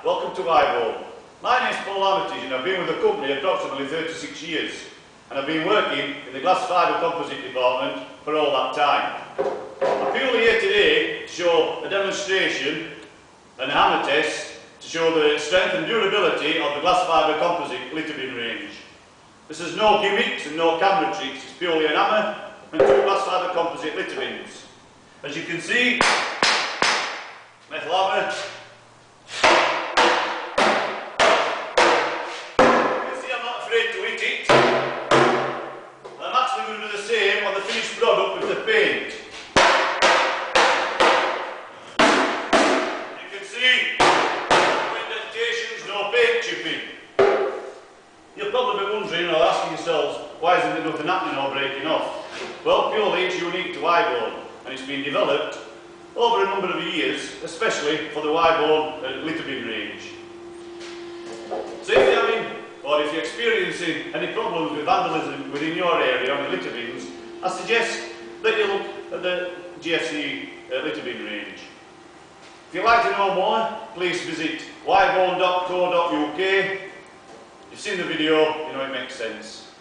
welcome to Wyborne. My name is Paul Armitage and I've been with the company approximately 36 years and I've been working in the glass fibre composite department for all that time. I'm purely here today to show a demonstration and a hammer test to show the strength and durability of the glass fibre composite litter bin range. This is no gimmicks and no camera tricks, it's purely an hammer and two glass fibre composite litter bins. As you can see, metal hammer. You can see I'm not afraid to hit it. And I'm actually going to do the same on the finished product with the paint. You can see no indentations, no paint chipping. You'll probably be wondering or asking yourselves, why isn't there nothing happening or breaking off? Well, purely it's unique to Wyborne and it's been developed over a number of years, especially for the Wyborne litter bin range. So if you're having, or if you're experiencing any problems with vandalism within your area on the litter bins, I suggest that you look at the GFC litter bin range. If you'd like to know more, please visit wyborne.co.uk. You've seen the video, you know it makes sense.